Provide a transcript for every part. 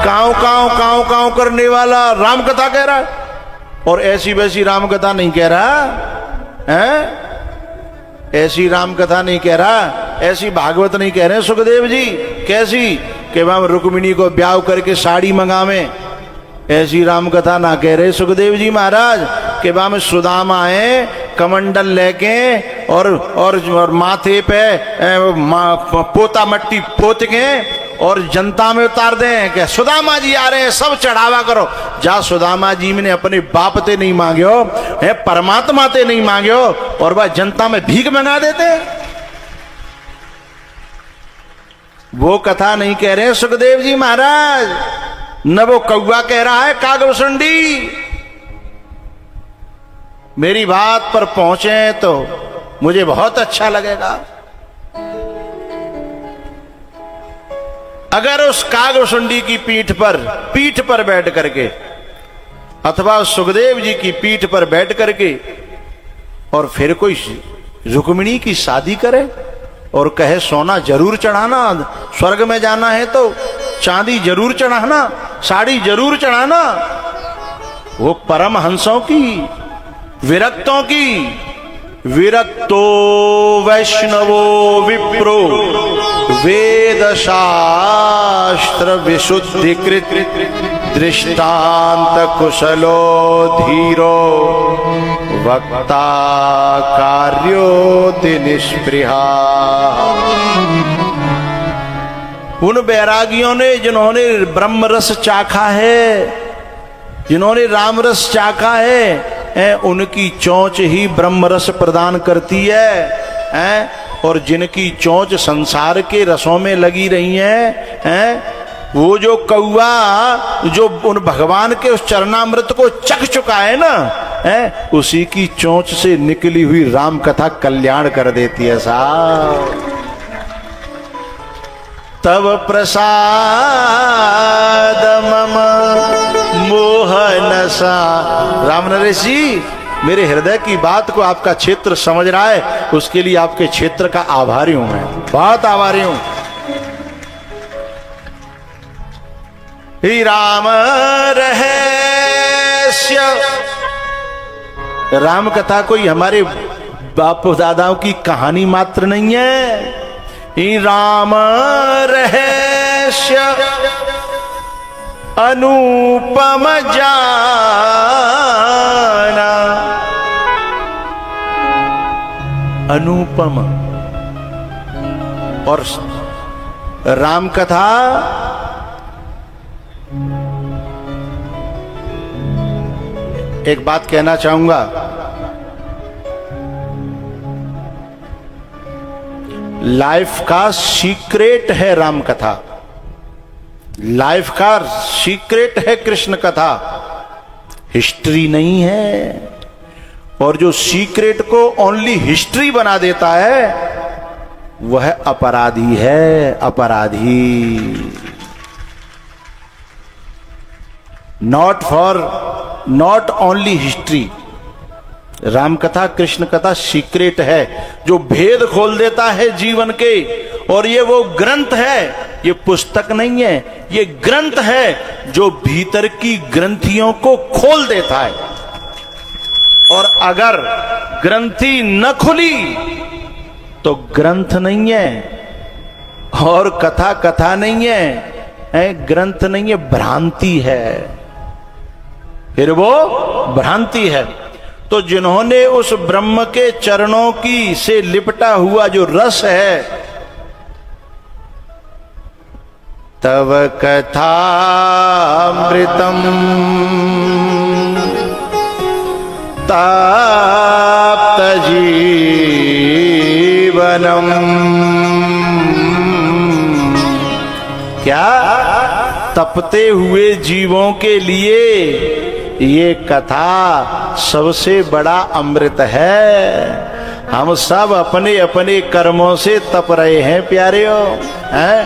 काव काव काव काव करने वाला राम कथा कह रहा है, और ऐसी वैसी राम कथा नहीं कह रहा है, ऐसी राम कथा नहीं कह रहा, ऐसी भागवत नहीं कह रहे सुखदेव जी। कैसी कि हम रुक्मिणी को ब्याह करके साड़ी मंगावे, ऐसी राम कथा ना कह रहे सुखदेव जी महाराज कि हम सुदामा आए कमंडल लेके और माथे पे पोता मट्टी पोत के और जनता में उतार दें कि सुदामा जी आ रहे हैं, सब चढ़ावा करो। जा सुदामा जी ने अपने बाप ते नहीं मांग्यो है, परमात्मा ते नहीं मांग्यो, और वह जनता में भीख मंगा देते हैं। वो कथा नहीं कह रहे सुखदेव जी महाराज, न वो कौवा कह रहा है कागभूषणी। मेरी बात पर पहुंचे तो मुझे बहुत अच्छा लगेगा। अगर उस कागभूषणी की पीठ पर बैठ करके अथवा सुखदेव जी की पीठ पर बैठ करके और फिर कोई रुक्मिणी की शादी करे और कहे सोना जरूर चढ़ाना, स्वर्ग में जाना है तो चांदी जरूर चढ़ाना, साड़ी जरूर चढ़ाना, वो परम हंसों की, विरक्तों की, विरक्तो वैष्णवो विप्रो वेद शास्त्र विशुद्धिकृत दृष्टांत कुशलो धीरो वक्ता कार्योति निष्पृहा। उन बैरागियों ने जिन्होंने ब्रह्म रस चाखा है, जिन्होंने राम रस चाखा है, उनकी चोंच ही ब्रह्म रस प्रदान करती है, और जिनकी चोंच संसार के रसों में लगी रही है, वो जो कौवा जो उन भगवान के उस चरणामृत को चख चुका है ना, उसी की चोंच से निकली हुई राम कथा कल्याण कर देती है साहब। तब प्रसाद मम मोहनसा। राम नरेश जी, मेरे हृदय की बात को आपका क्षेत्र समझ रहा है, उसके लिए आपके क्षेत्र का आभारी हूं मैं, बहुत आभारी हूं। ही राम रहस्य, राम कथा कोई हमारे बाप दादाओं की कहानी मात्र नहीं है। ही राम रहस्य अनुपम जाना, अनुपम। और राम कथा एक बात कहना चाहूंगा, लाइफ का सीक्रेट है राम कथा, लाइफ का सीक्रेट है कृष्ण कथा, हिस्ट्री नहीं है। और जो सीक्रेट को ओनली हिस्ट्री बना देता है वह अपराधी है, अपराधी। Not only history. राम कथा कृष्ण कथा सीक्रेट है जो भेद खोल देता है जीवन के, और ये वो ग्रंथ है, ये पुस्तक नहीं है, ये ग्रंथ है जो भीतर की ग्रंथियों को खोल देता है। और अगर ग्रंथि न खुली तो ग्रंथ नहीं है, और कथा कथा नहीं है, ग्रंथ नहीं है, भ्रांति है, फिर वो भ्रांति है। तो जिन्होंने उस ब्रह्म के चरणों की से लिपटा हुआ जो रस है, तव कथामृतम ताप्त जीवनम, क्या तपते हुए जीवों के लिए ये कथा सबसे बड़ा अमृत है। हम सब अपने अपने कर्मों से तप रहे हैं प्यारेओ, हैं?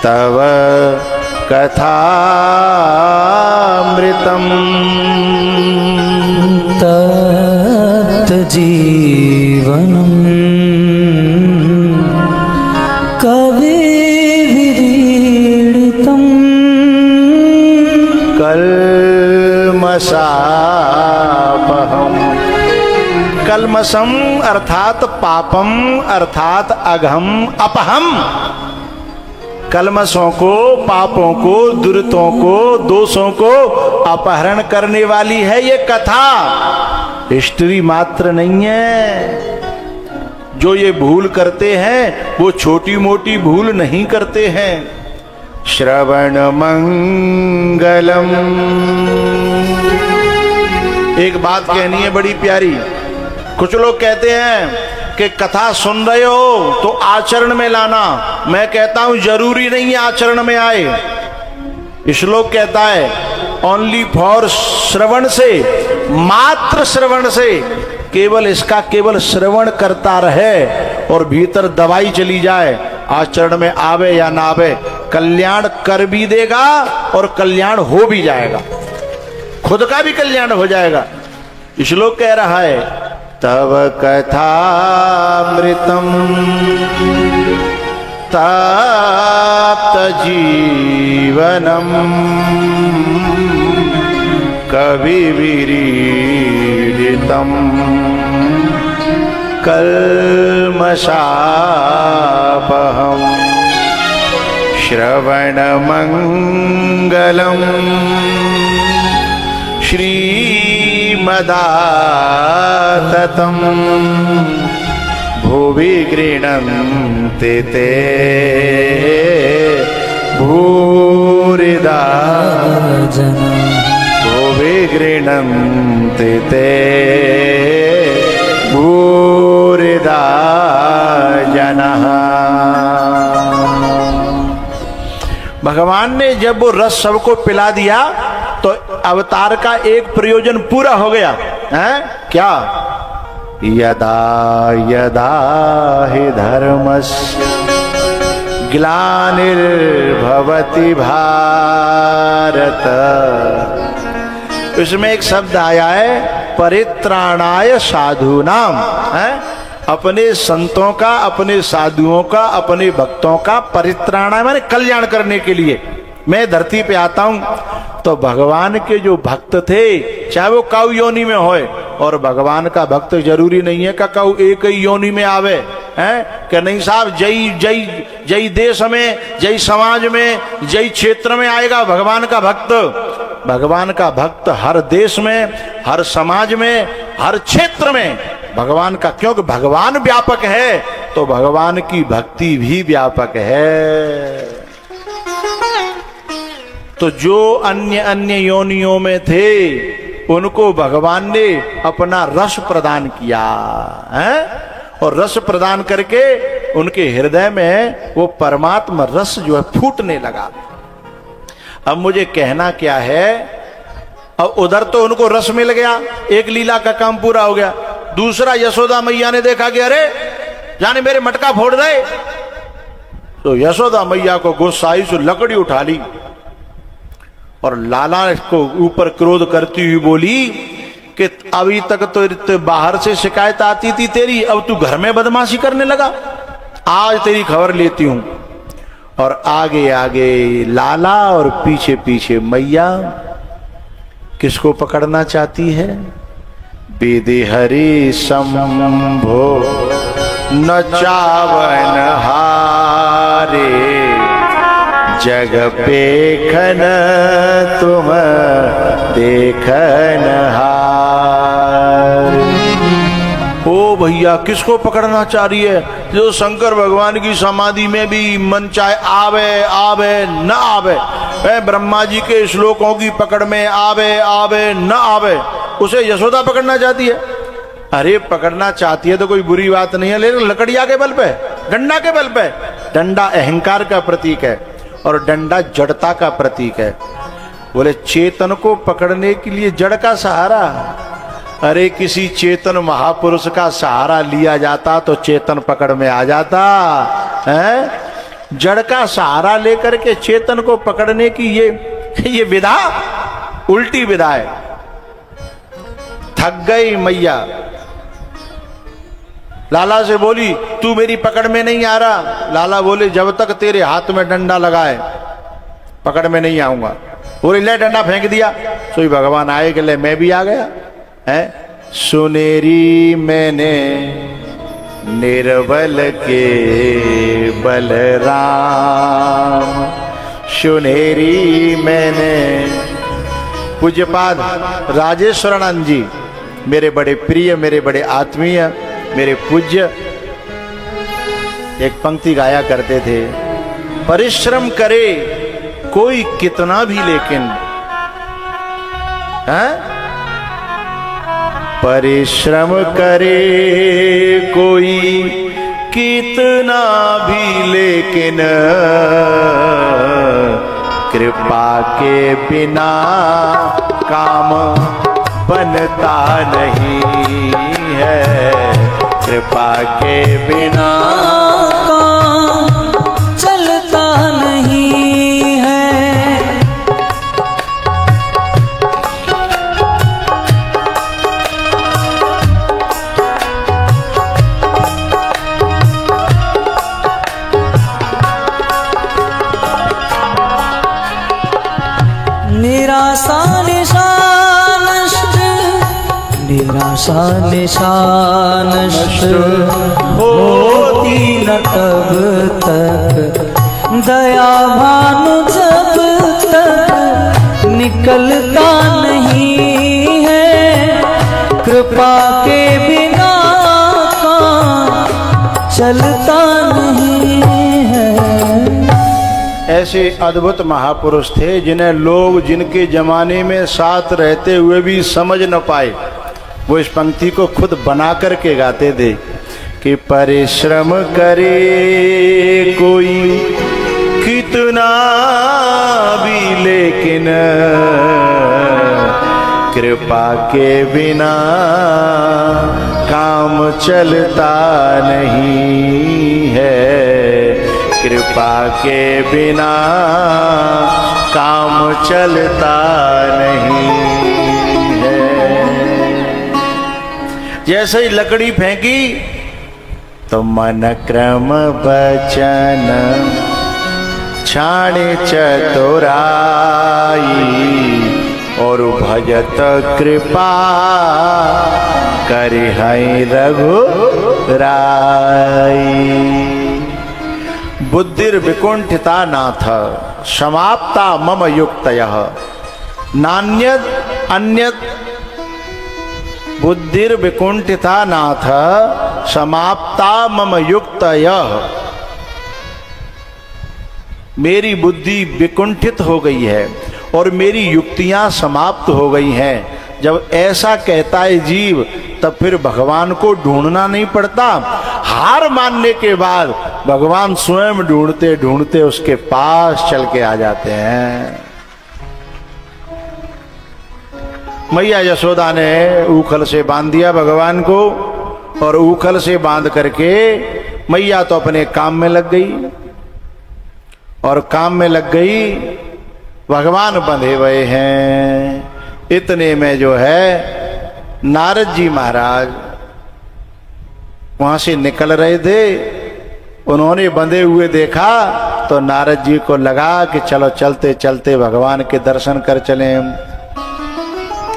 तव कथामृतम तप्त जीवनम कविभिरीडितम कल्मषापहम्। कल्मषम अर्थात पापम अर्थात अघम अपहम। कल्मषों को, पापों को, दुरितों को, दोषों को अपहरण करने वाली है ये कथा, हिस्ट्री मात्र नहीं है। जो ये भूल करते हैं वो छोटी मोटी भूल नहीं करते हैं। श्रवण मंगलम। एक बात कहनी है बड़ी प्यारी। कुछ लोग कहते हैं कि कथा सुन रहे हो तो आचरण में लाना। मैं कहता हूं जरूरी नहीं है आचरण में आए। श्लोक कहता है ओनली फॉर श्रवण से, मात्र श्रवण से, केवल इसका केवल श्रवण करता रहे और भीतर दवाई चली जाए, आचरण में आवे या ना आवे, कल्याण कर भी देगा और कल्याण हो भी जाएगा, खुद का भी कल्याण हो जाएगा। श्लोक कह रहा है तव कथामृतम तप्त जीवनम कविविरीडितम कल्मषापहम्। श्रवणमङ्गलम् श्रीमदाततम् भुवि गृह्णन्ति ते भूरिदा जना भुवि गृह्णन्ति ते भूरिदा जनः। भगवान ने जब वो रस सबको पिला दिया तो अवतार का एक प्रयोजन पूरा हो गया है। क्या? यदा यदा हि धर्मस्य ग्लानिर्भवति भारत। इसमें एक शब्द आया है परित्राणाय साधूनाम, है अपने संतों का, अपने साधुओं का, अपने भक्तों का परित्राणाय माने कल्याण करने के लिए मैं धरती पे आता हूं। तो भगवान के जो भक्त थे चाहे वो काऊ योनि में होए, और भगवान का भक्त जरूरी नहीं है कि काऊ एक ही योनि में आवे, हैं कि नहीं साहब जय जय जय देश में, जय समाज में, जय क्षेत्र में आएगा भगवान का भक्त। भगवान का भक्त हर देश में, हर समाज में, हर क्षेत्र में भगवान का, क्योंकि भगवान व्यापक है तो भगवान की भक्ति भी व्यापक है। तो जो अन्य अन्य योनियों में थे उनको भगवान ने अपना रस प्रदान किया है, और रस प्रदान करके उनके हृदय में वो परमात्मा रस जो है फूटने लगा। अब मुझे कहना क्या है, अब उधर तो उनको रस मिल गया, एक लीला का काम पूरा हो गया। दूसरा यशोदा मैया ने देखा कि अरे जाने मेरे मटका फोड़ दे, तो यशोदा मैया को गुस्सा आई, सो लकड़ी उठा ली और लाला को ऊपर क्रोध करती हुई बोली कि अभी तक तो बाहर से शिकायत आती थी तेरी, अब तू घर में बदमाशी करने लगा, आज तेरी खबर लेती हूं। और आगे आगे लाला और पीछे पीछे मैया किसको पकड़ना चाहती है? विधि हरि शंभो न चावन हारे, जग पेखन तुम देखन हार। ओ भैया किसको पकड़ना चाह रही है? जो शंकर भगवान की समाधि में भी मन चाहे आवे आवे न आवे, ब्रह्मा जी के श्लोकों की पकड़ में आवे आवे न आवे, उसे यशोदा पकड़ना चाहती है। अरे पकड़ना चाहती है तो कोई बुरी बात नहीं है, लेकिन लकड़िया के बल पे, डंडा के बल पे। डंडा अहंकार का प्रतीक है और डंडा जड़ता का प्रतीक है। बोले चेतन को पकड़ने के लिए जड़ का सहारा, अरे किसी चेतन महापुरुष का सहारा लिया जाता तो चेतन पकड़ में आ जाता है। जड़ का सहारा लेकर के चेतन को पकड़ने की ये विधा उल्टी विधा है। थक गई मैया, लाला से बोली तू मेरी पकड़ में नहीं आ रहा। लाला बोले जब तक तेरे हाथ में डंडा लगाए पकड़ में नहीं आऊंगा। बोले ले डंडा फेंक दिया। तो भगवान आए कि ले मैं भी आ गया है। सुनेरी मैंने निर्बल के बलराम, सुनेरी मैंने। पूज्यपाद राजेश्वरानंद जी मेरे बड़े प्रिय, मेरे बड़े आत्मीय, मेरे पूज्य, एक पंक्ति गाया करते थे, परिश्रम करे कोई कितना भी लेकिन, है? परिश्रम करे कोई कितना भी लेकिन, कृपा के बिना काम बनता नहीं है, कृपा के बिना काम चलता नहीं है। निराशा निशानष्ट, निराशा निशानष्ट होती न तब तक, दया भानु जब तक निकलता नहीं है, कृपा के बिना काम चलता नहीं है। ऐसे अद्भुत महापुरुष थे जिन्हें लोग जिनके जमाने में साथ रहते हुए भी समझ न पाए, वो इस पंक्ति को खुद बना करके गाते थे कि परिश्रम करे कोई कितना भी लेकिन, कृपा के बिना काम चलता नहीं है, कृपा के बिना काम चलता नहीं है। जैसे ही लकड़ी फेंकी तो मन क्रम बचन छाणे चतुराई, और भजत कृपा करिहै रघुराई। बुद्धिर्विकुंठिता नाथ समाप्ता मम युक्तयः, नान्यद अन्यद। बुद्धिर्विकुंठिता नाथ समाप्ता मम युक्तयः, मेरी बुद्धि विकुंठित हो गई है और मेरी युक्तियां समाप्त हो गई हैं। जब ऐसा कहता है जीव, तब फिर भगवान को ढूंढना नहीं पड़ता। हार मानने के बाद भगवान स्वयं ढूंढते ढूंढते उसके पास चल के आ जाते हैं। मैया यशोदा ने ऊखल से बांध दिया भगवान को, और ऊखल से बांध करके मैया तो अपने काम में लग गई, और काम में लग गई, भगवान बंधे हुए हैं। इतने में जो है नारद जी महाराज वहां से निकल रहे थे, उन्होंने बंधे हुए देखा तो नारद जी को लगा कि चलो चलते चलते भगवान के दर्शन कर चलें।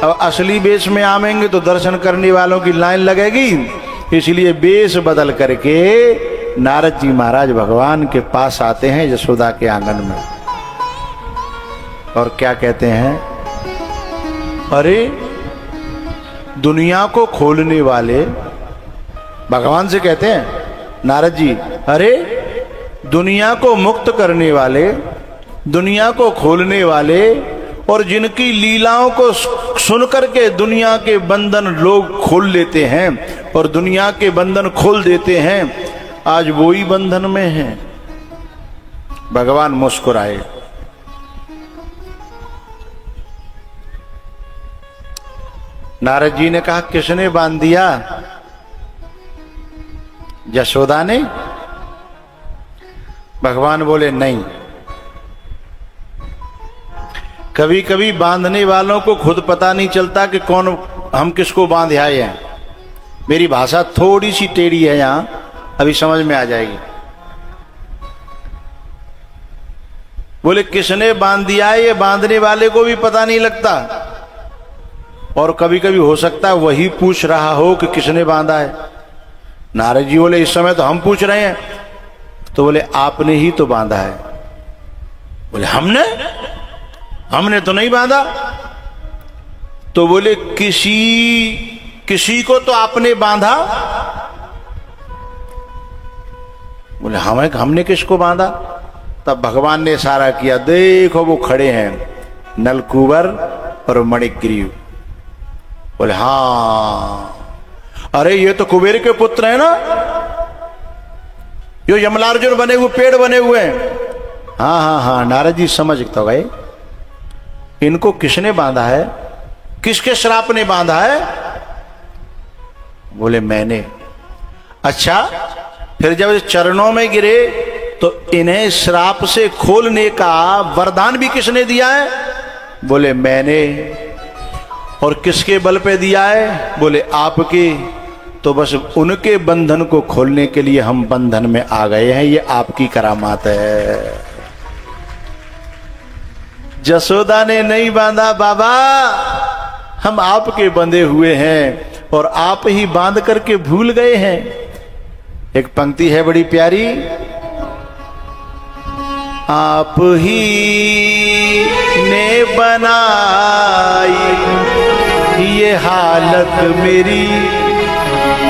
अब असली वेश में आवेंगे तो दर्शन करने वालों की लाइन लगेगी, इसलिए वेश बदल करके नारद जी महाराज भगवान के पास आते हैं यशोदा के आंगन में, और क्या कहते हैं, अरे दुनिया को खोलने वाले, भगवान से कहते हैं नारद जी, अरे दुनिया को मुक्त करने वाले, दुनिया को खोलने वाले, और जिनकी लीलाओं को सुन करके दुनिया के बंधन लोग खोल लेते हैं और दुनिया के बंधन खोल देते हैं, आज वो ही बंधन में हैं। भगवान मुस्कुराए। नारद जी ने कहा, किसने बांध दिया? यशोदा ने? भगवान बोले, नहीं, कभी कभी बांधने वालों को खुद पता नहीं चलता कि कौन हम किसको बांध आए हैं। मेरी भाषा थोड़ी सी टेढ़ी है यहां, अभी समझ में आ जाएगी। बोले किसने बांध दिया है ये बांधने वाले को भी पता नहीं लगता, और कभी कभी हो सकता है वही पूछ रहा हो कि किसने बांधा है। नारद जी बोले इस समय तो हम पूछ रहे हैं। तो बोले आपने ही तो बांधा है। बोले हमने तो नहीं बांधा। तो बोले किसी को तो आपने बांधा। बोले हमने किसको बांधा। तब भगवान ने इशारा किया, देखो वो खड़े हैं नलकूबर और मणिग्रीव। बोले हाँ, अरे ये तो कुबेर के पुत्र है ना, यो यमलार्जुन बने हुए पेड़ बने हुए हैं। हाँ हाँ हाँ, नारद जी समझ तो गए। इनको किसने बांधा है, किसके श्राप ने बांधा है। बोले मैंने। अच्छा, फिर जब चरणों में गिरे तो इन्हें श्राप से खोलने का वरदान भी किसने दिया है। बोले मैंने। और किसके बल पे दिया है। बोले आपके। तो बस उनके बंधन को खोलने के लिए हम बंधन में आ गए हैं, ये आपकी करामात है। जसोदा ने नहीं बांधा बाबा, हम आपके बंधे हुए हैं और आप ही बांध करके भूल गए हैं। एक पंक्ति है बड़ी प्यारी, आप ही ने बनाई ये हालत मेरी,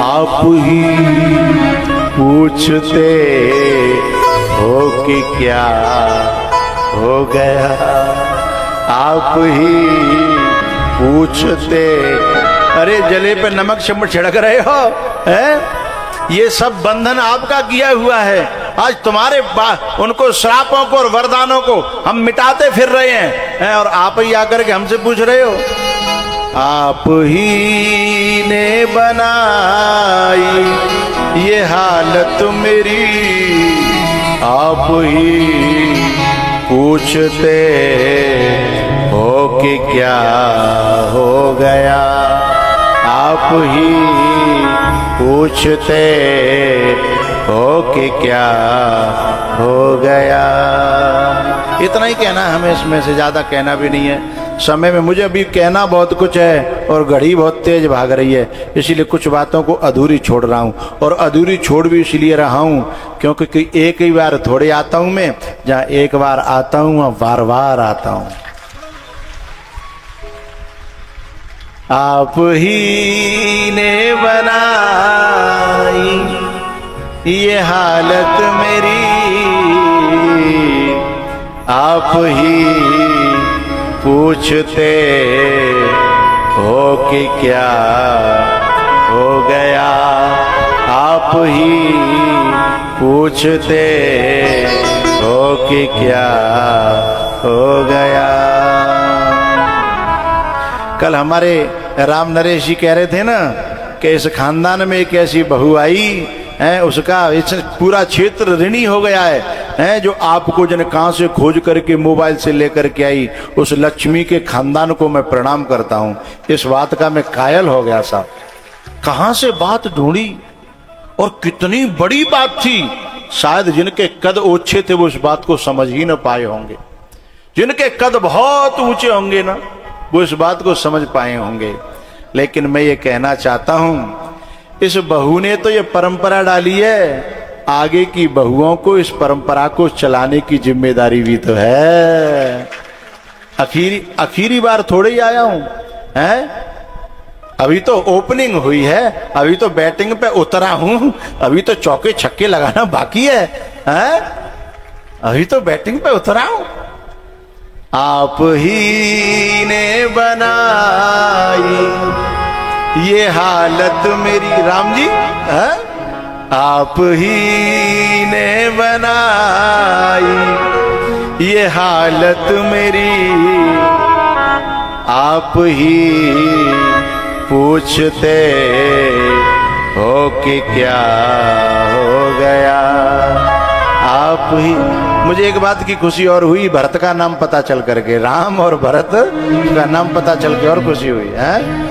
आप ही पूछते हो कि क्या हो गया। आप ही पूछते, अरे जले पे नमक शम्बर छिड़क रहे हो हैं? ये सब बंधन आपका किया हुआ है। आज तुम्हारे उनको श्रापों को और वरदानों को हम मिटाते फिर रहे हैं, और आप ही आकर के हमसे पूछ रहे हो। आप ही ने बनाई ये हालत मेरी, आप ही पूछते हो कि क्या हो गया। आप ही पूछते हो कि क्या हो गया। इतना ही कहना है हमें, इसमें से ज्यादा कहना भी नहीं है। समय में मुझे अभी कहना बहुत कुछ है और घड़ी बहुत तेज भाग रही है, इसीलिए कुछ बातों को अधूरी छोड़ रहा हूँ। और अधूरी छोड़ भी इसलिए रहा हूँ क्योंकि एक ही बार थोड़े आता हूँ मैं, जहाँ एक बार आता हूँ वहाँ बार बार आता हूँ। आप ही ने बनाई ये हालत मेरी, आप ही पूछते हो कि क्या हो गया। आप ही पूछते हो कि क्या हो गया। कल हमारे राम नरेश जी कह रहे थे ना कि इस खानदान में एक ऐसी बहू आई है, उसका इस पूरा क्षेत्र ऋणी हो गया है, जो आपको जन कहां से खोज करके मोबाइल से लेकर के आई। उस लक्ष्मी के खानदान को मैं प्रणाम करता हूं। इस बात का मैं कायल हो गया साहब, कहां से बात ढूंढी और कितनी बड़ी बात थी। शायद जिनके कद ओछे थे वो इस बात को समझ ही न पाए होंगे, जिनके कद बहुत ऊंचे होंगे ना वो इस बात को समझ पाए होंगे। लेकिन मैं ये कहना चाहता हूं, इस बहू ने तो ये परंपरा डाली है, आगे की बहुओं को इस परंपरा को चलाने की जिम्मेदारी भी तो है। आखिरी बार थोड़े ही आया हूं, हैं? अभी तो ओपनिंग हुई है, अभी तो बैटिंग पे उतरा हूं, अभी तो चौके छक्के लगाना बाकी है, हैं? अभी तो बैटिंग पे उतरा हूं। आप ही ने बनाई ये हालत मेरी, राम जी है? आप ही ने बनाई ये हालत मेरी, आप ही पूछते हो कि क्या हो गया। आप ही, मुझे एक बात की खुशी और हुई, भरत का नाम पता चल करके, राम और भरत का नाम पता चल के और खुशी हुई है।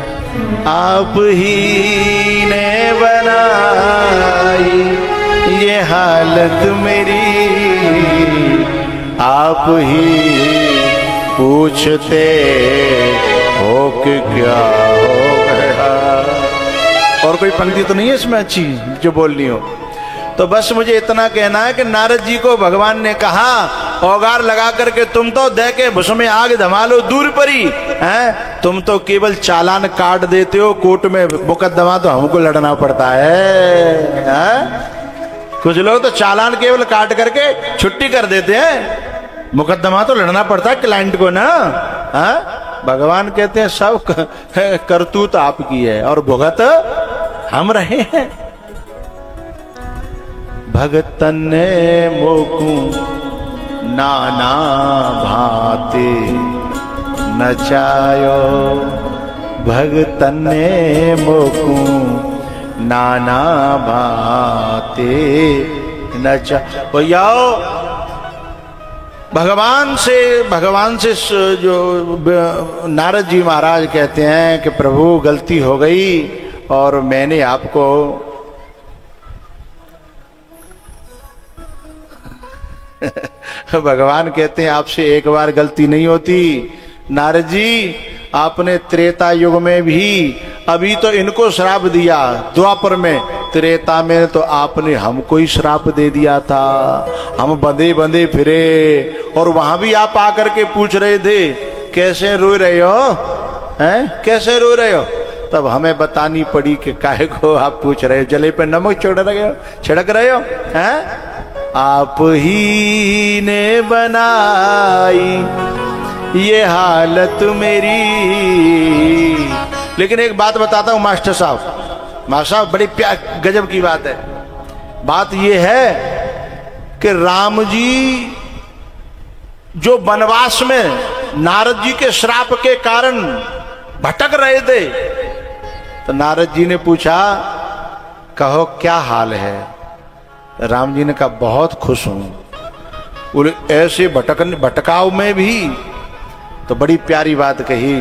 आप ही ने बनाई ये हालत मेरी, आप ही पूछते हो कि क्या हो गया। और कोई पंक्ति तो नहीं है इसमें अच्छी जो बोलनी हो। तो बस मुझे इतना कहना है कि नारद जी को भगवान ने कहा औगार लगा करके तुम तो दे के भुसमें आग धमालो दूर परी हैं, तुम तो केवल चालान काट देते हो, कोर्ट में मुकदमा तो हमको लड़ना पड़ता है? कुछ लोग तो चालान केवल काट करके छुट्टी कर देते हैं, मुकदमा तो लड़ना पड़ता है क्लाइंट को ना। भगवान कहते हैं सब करतूत आपकी है और भुगत हम रहे हैं। भगतन ने मोकू नाना भांति नचायो, भगतन ने मोकू नाना भांति नचा। भैया भगवान से जो नारद जी महाराज कहते हैं कि प्रभु गलती हो गई और मैंने आपको भगवान कहते हैं आपसे एक बार गलती नहीं होती नारद जी, आपने त्रेता युग में भी अभी तो इनको श्राप दिया, द्वापर में, त्रेता में तो आपने हमको ही श्राप दे दिया था, हम बंधे बंधे फिरे और वहां भी आप आकर के पूछ रहे थे कैसे रो रहे हो, हैं कैसे रो रहे हो। तब हमें बतानी पड़ी कि काहे को आप पूछ रहे हो, जले पे नमक छिड़क रहे हो, हैं? आप ही ने बनाई ये हालत मेरी। लेकिन एक बात बताता हूं मास्टर साहब, बड़ी गजब की बात है। बात ये है कि राम जी जो वनवास में नारद जी के श्राप के कारण भटक रहे थे, तो नारद जी ने पूछा कहो क्या हाल है। राम जी ने कहा बहुत खुश हूं। बोले ऐसे भटकाव में भी तो बड़ी प्यारी बात कही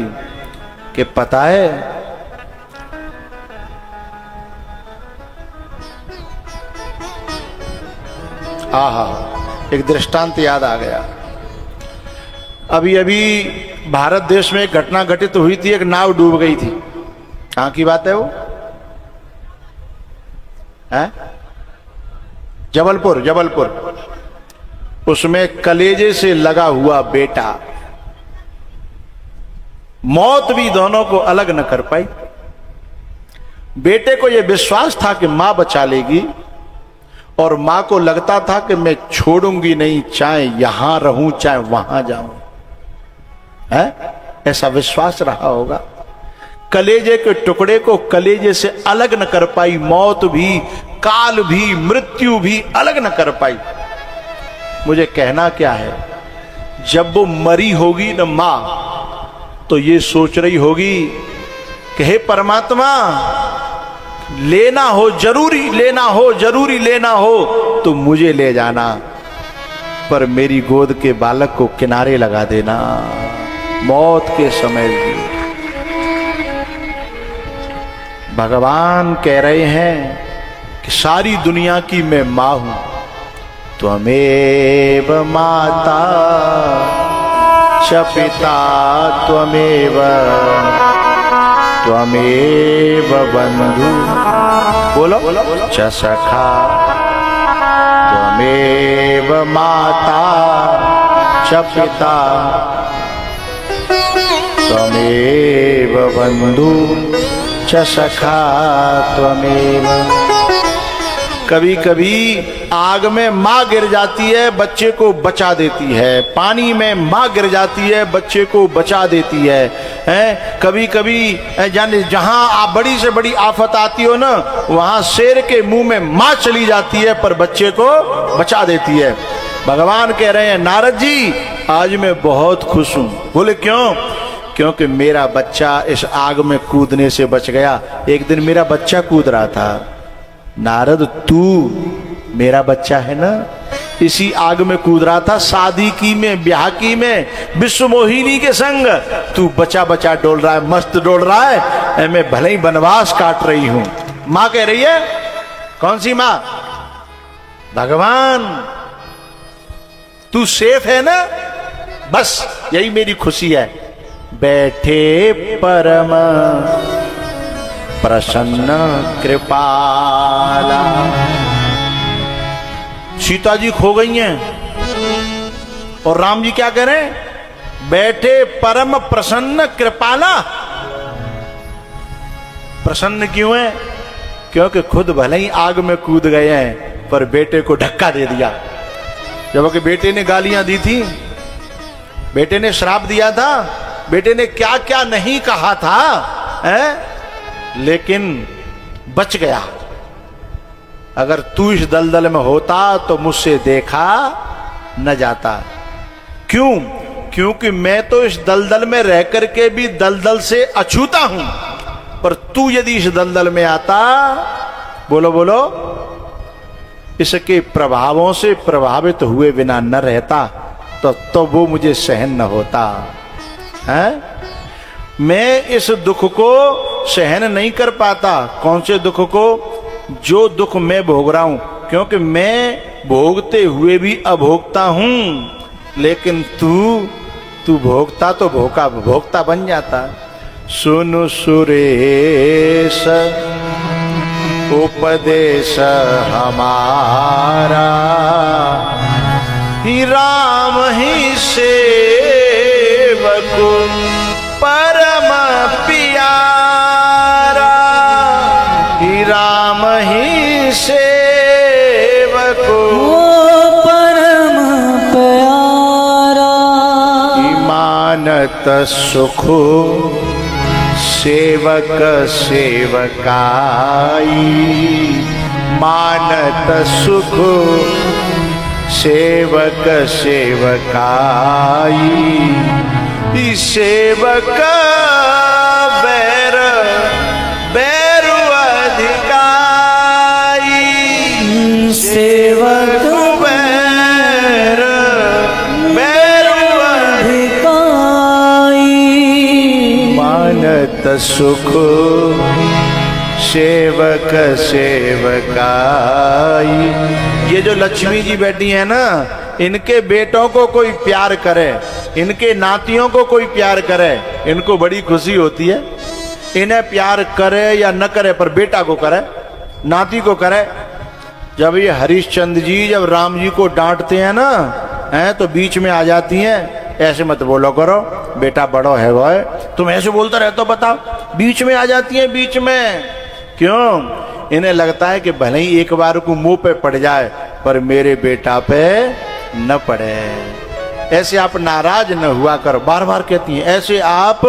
कि पता है आहा, एक दृष्टांत याद आ गया। अभी अभी भारत देश में एक घटना घटित हुई थी, एक नाव डूब गई थी। कहां की बात है वो? है जबलपुर। उसमें कलेजे से लगा हुआ बेटा, मौत भी दोनों को अलग न कर पाई। बेटे को यह विश्वास था कि मां बचा लेगी और मां को लगता था कि मैं छोड़ूंगी नहीं, चाहे यहां रहूं चाहे वहां जाऊं, है ऐसा विश्वास रहा होगा। कलेजे के टुकड़े को कलेजे से अलग न कर पाई, मौत भी, काल भी, मृत्यु भी अलग न कर पाई। मुझे कहना क्या है, जब वो मरी होगी न मां, तो ये सोच रही होगी कि हे परमात्मा, लेना हो जरूरी लेना हो तो मुझे ले जाना, पर मेरी गोद के बालक को किनारे लगा देना मौत के समय भी। भगवान कह रहे हैं कि सारी दुनिया की मैं मां हूं, त्वमेव माता च पिता त्वमेव बंधु, बोलो च सखा, त्वमेव माता च पिता त्वमेव बंधु च सखा त्वमेव। कभी कभी आग में मां गिर जाती है, बच्चे को बचा देती है, पानी में मां गिर जाती है, बच्चे को बचा देती है, कभी कभी जाने जहां आप बड़ी से बड़ी आफत आती हो ना, वहां शेर के मुंह में मां चली जाती है पर बच्चे को बचा देती है। भगवान कह रहे हैं नारद जी, आज मैं बहुत खुश हूं। बोले क्यों? क्योंकि मेरा बच्चा इस आग में कूदने से बच गया। एक दिन मेरा बच्चा कूद रहा था। नारद, तू मेरा बच्चा है ना, इसी आग में कूद रहा था, शादी की में, ब्याह की में, विश्व मोहिनी के संग तू बचा बचा डोल रहा है, मस्त डोल रहा है, मैं भले ही वनवास काट रही हूं। मां कह रही है, कौन सी मां? भगवान। तू सेफ है ना, बस यही मेरी खुशी है। बैठे परम प्रसन्न कृपाला। सीता जी खो गई हैं और राम जी क्या कह रहे हैं? बैठे परम प्रसन्न कृपाला। प्रसन्न क्यों है? क्योंकि खुद भले ही आग में कूद गए हैं पर बेटे को धक्का दे दिया। जबकि बेटे ने गालियां दी थी, बेटे ने श्राप दिया था, बेटे ने क्या क्या नहीं कहा था, लेकिन बच गया। अगर तू इस दलदल में होता तो मुझसे देखा न जाता। क्यों? क्योंकि मैं तो इस दलदल में रह करके भी दलदल से अछूता हूं, पर तू यदि इस दलदल में आता, बोलो बोलो, इसके प्रभावों से प्रभावित हुए बिना न रहता तो वो मुझे सहन न होता है। मैं इस दुख को सहन नहीं कर पाता। कौन से दुख को? जो दुख मैं भोग रहा हूं, क्योंकि मैं भोगते हुए भी अभोक्ता हूं। लेकिन तू भोगता तो भोक्ता बन जाता। सुनु सुरेश उपदेश हमारा, ही राम ही सेवक परम प्यारा, ही राम ही सेवक परम प्यारा। मानत सुख सेवक सेवकाई, मानत सुख सेवक सेवकाई। सेवक बैर बैरु अधिकाई, सेवक बैर बैरु अधिकाई। मानत सुख सेवक सेवकाई। ये जो लक्ष्मी जी बैठी है ना, इनके बेटों को कोई प्यार करे, इनके नातियों को कोई प्यार करे, इनको बड़ी खुशी होती है। इन्हें प्यार करे या न करे, पर बेटा को करे, नाती को करे। जब ये हरिश्चंद्र जी जब राम जी को डांटते हैं ना, तो बीच में आ जाती हैं। ऐसे मत बोलो करो, बेटा बड़ो है वो है, तुम ऐसे बोलता रहते हो, बताओ। बीच में आ जाती हैं, बीच में। क्यों? इन्हें लगता है कि भले ही एक बार को मुंह पे पड़ जाए, पर मेरे बेटा पे न पड़े। ऐसे आप नाराज न हुआ करो। बार बार कहती हैं, ऐसे आप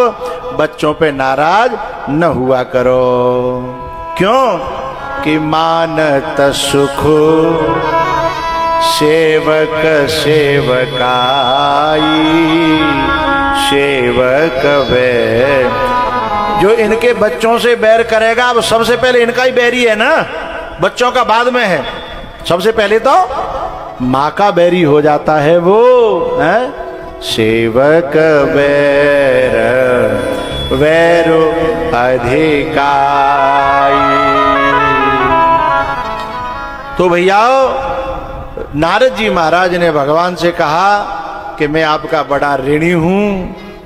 बच्चों पे नाराज न हुआ करो। क्यों? कि मानत सुख सेवक सेवकाई, सेवक वे। जो इनके बच्चों से बैर करेगा, अब सबसे पहले इनका ही बैरी है ना, बच्चों का बाद में है। सबसे पहले तो माँ का बैरी हो जाता है वो, है? सेवक बैर वैरो अधिकाई। तो भैया नारद जी महाराज ने भगवान से कहा कि मैं आपका बड़ा ऋणी हूं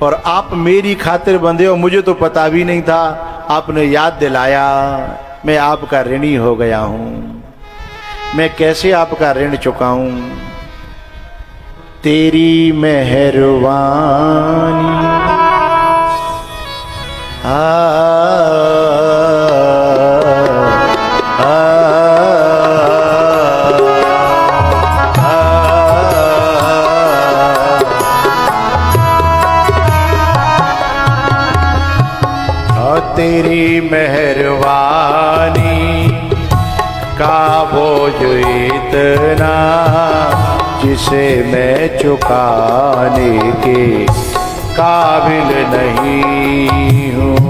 और आप मेरी खातिर बंधे हो, मुझे तो पता भी नहीं था, आपने याद दिलाया, मैं आपका ऋणी हो गया हूं। मैं कैसे आपका ऋण चुकाऊं? तेरी मेहरबानी तेरी मेहरबानी का बोझ इतना, जिसे मैं चुकाने के काबिल नहीं हूँ।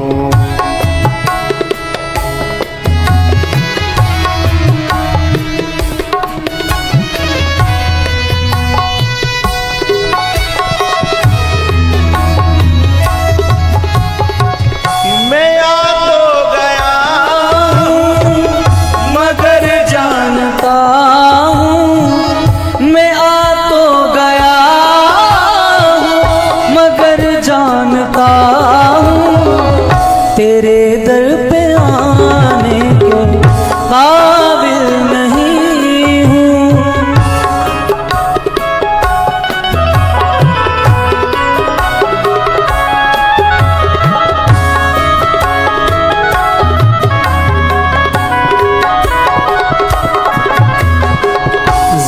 मैं आ तो गया हूँ, तेरे दर पे आने के काबिल नहीं हूँ।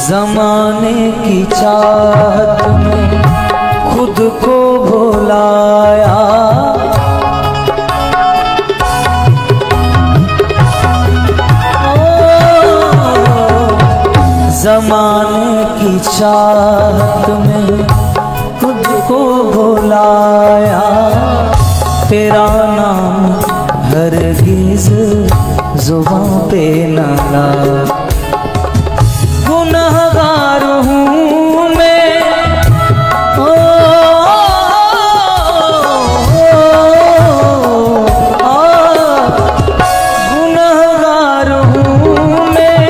ज़माने की चाहत में खुद को भुलाया, ज़माने की चाहत में खुद को भुलाया, तेरा नाम हरगिज़ ज़ुबां पे न लाया। गुनहगार हूँ मैं, गुनहगार हूँ मैं,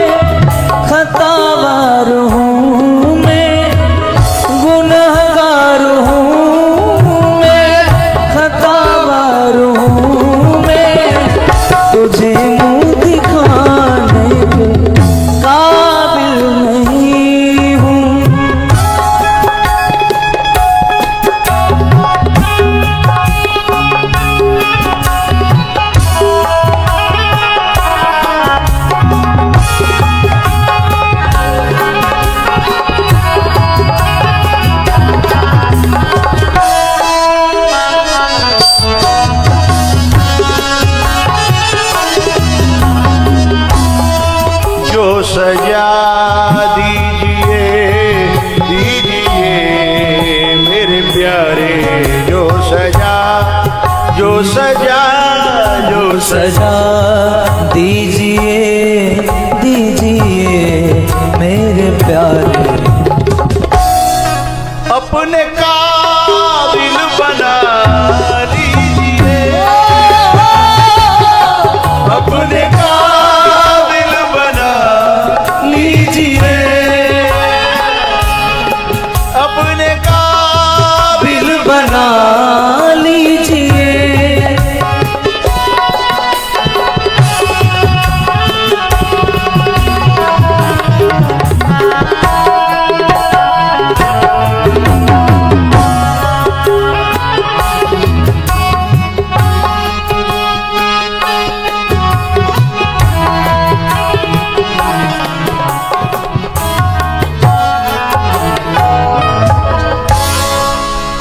खतावार हूँ मैं, गुनहगार हूँ मैं, खतावार हूँ मैं, तुझे मुँह दिखाने के काबिल नहीं हूँ। जो सजा दीजिए दीजिए मेरे प्यारे, जो सजा जो सजा जो सजा दीजिए दीजिए मेरे प्यारे, अपने काबिल बना लीजिए, अपने काबिल बना लीजिए, अपने काबिल बना लीजिए।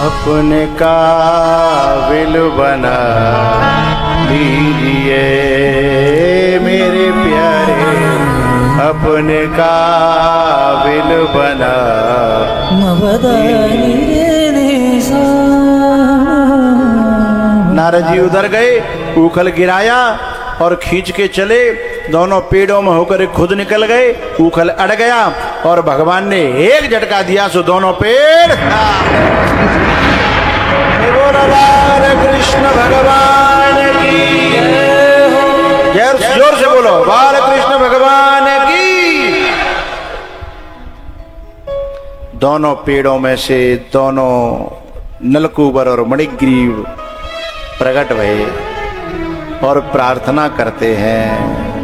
अपने काबिल बना लीजिए मेरे प्यारे, अपने काबिल बना। नारद जी उधर गए, उखल गिराया और खींच के चले, दोनों पेड़ों में होकर खुद निकल गए, उखल अड़ गया और भगवान ने एक झटका दिया सो दोनों पेड़। बोलो कृष्ण भगवान की जय, जोर से बोलो बाल कृष्ण भगवान की। दोनों पेड़ों में से दोनों नलकूबर और मणिग्रीव प्रकट भये और प्रार्थना करते हैं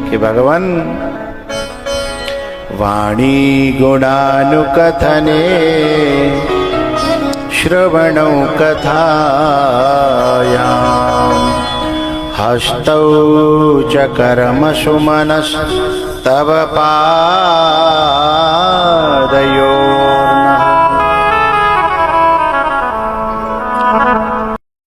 कि भगवान वाणी गुणानुकथने श्रवणौ कथायां हस्तौ च कर्मसु मनस्तव पादयोः